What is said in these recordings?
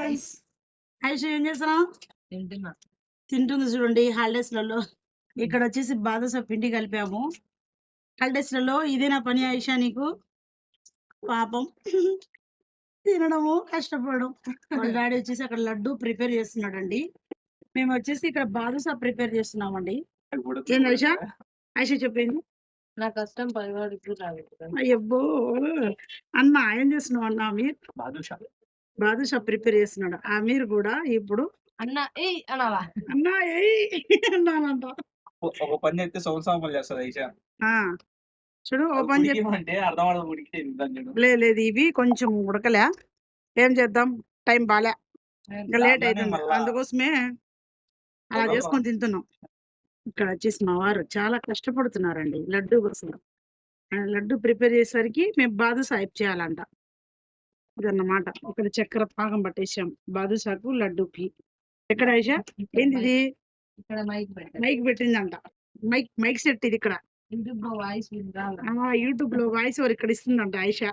Guys Aishu ఏం చేస్తున్నావు? తింటున్నా. తింటుంది చూడండి హాలిడేస్లలో. ఇక్కడ వచ్చేసి బాదుషా పిండి కలిపాము. హాలిడేస్లలో ఇదే నా పని ఐషా నీకు? పాపం తినడము కష్టపడడం. వాళ్ళ డాడీ వచ్చేసి అక్కడ లడ్డు ప్రిపేర్ చేస్తున్నాడండి. మేము వచ్చేసి ఇక్కడ బాదుషా ప్రిపేర్ చేస్తున్నామండి. ఏంది ఐషా? ఐషా చెప్పింది. నా కష్టం పైవాడికి రాదు. అయ్యబ్బో అన్న ఏం చేస్తున్నావు అన్న? అమీర్ బాదుషా ప్రిపేర్ చేస్తున్నాడు. అమీర్ కూడా ఇప్పుడు అన్న ఏయ్ అనాలా? అన్న ఏయ్ అన్నానంట. ఒక పని అయితే సంవత్సరం చేస్తుంది ఐషా. చూడు ఓ పని అంటే అర్థం అవ్వదు ఉడికితే లేదు ఇవి కొంచెం ఉడకలే. ఏం చేద్దాం, టైం బాలే, ఇంకా లేట్ అవుతుంది, అందుకోసమే అలా చేసుకొని తింటున్నాం. ఇక్కడ వచ్చేసి మా వారు చాలా కష్టపడుతున్నారండి లడ్డు కోసం. లడ్డు ప్రిపేర్ చేసేసరికి మేము బాదుషా హైప్ చేయాలంట. ఇదన్నమాట. ఇక్కడ చక్కెర పాకం పట్టేసాం బాదుషాకు లడ్డూకి. ఎక్కడ ఐషా ఏంది ఇది? ఇక్కడ మైక్ పెట్టిందంట. మైక్ సెట్ ఇది. ఇక్కడ యూట్యూబ్ లో వాయిస్ యూట్యూబ్ లో వాయిస్ ఓవర్ ఇక్కడ ఇస్తుందంట ఐషా.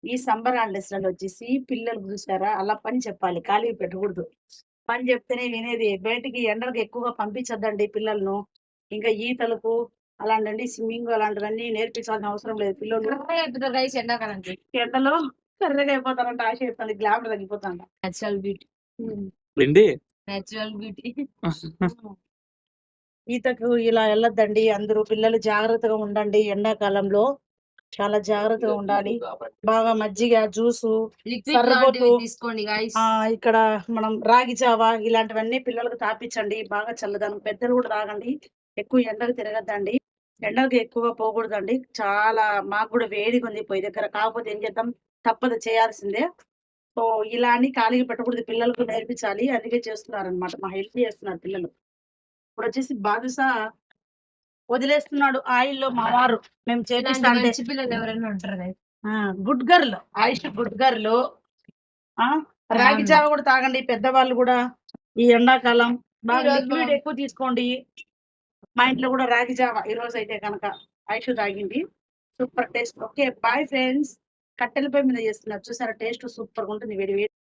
ఈ సమ్మర్ హాలిడేస్ లలో వచ్చేసి పిల్లలు చూసారా, అలా పని చెప్పాలి, ఖాళీ పెట్టకూడదు. పని చెప్తేనే వినేది. బయటికి ఎండలకు ఎక్కువగా పంపించద్దండి పిల్లలను. ఇంకా ఈతలకు అలాంటి స్విమ్మింగ్ అలాంటివన్నీ నేర్పించాల్సిన అవసరం లేదు. పిల్లలు ఎండలో కర్రగా అయిపోతారంట. ఆశ చెప్తాను, గ్లామర్ తగ్గిపోతాంట. Natural beauty. Natural beauty. ఈతకు ఇలా వెళ్ళొద్దండి అందరూ. పిల్లలు జాగ్రత్తగా ఉండండి. ఎండాకాలంలో చాలా జాగ్రత్తగా ఉండాలి. బాగా మజ్జిగ, జ్యూసు, సర్బతు తీసుకోండి. ఇక్కడ మనం రాగి జావా ఇలాంటివన్నీ పిల్లలకు తాపించండి. బాగా చల్లదనం. పెద్దలు కూడా తాగండి. ఎక్కువ ఎండకు తిరగద్దండి. ఎండకు ఎక్కువగా పోకూడదండి. చాలా మాకు కూడా వేడిగా ఉంది పొయ్యి దగ్గర. కాకపోతే ఏం చేద్దాం, తప్పదు, చేయాల్సిందే. సో ఇలా అని ఖాళీగా పెట్టకూడదు, పిల్లలకు నేర్పించాలి. అందుకే చేస్తున్నారు అనమాట, మా హెల్ప్ చేస్తున్నారు పిల్లలు. ఇప్పుడు వచ్చేసి బాదుషా వదిలేస్తున్నాడు ఆయిల్లో మా వారు. మేము చేపిస్తా అంటే పిల్లలు ఎవరైనా ఉంటారు. గుడ్ గర్ల్ ఆయుష్, గుడ్ గర్ల్. రాగి జావ కూడా తాగండి పెద్దవాళ్ళు కూడా. ఈ ఎండాకాలం బాగా లిక్విడ్ ఎక్కువ తీసుకోండి. మా ఇంట్లో కూడా రాగి జావ ఈ రోజు అయితే కనుక ఆయుష్ తాగింది. Super taste. Okay bye friends. కట్టెలపై మీద చేస్తున్నారు చూసారా, టేస్ట్ సూపర్ గా ఉంటుంది వేడి వేడి.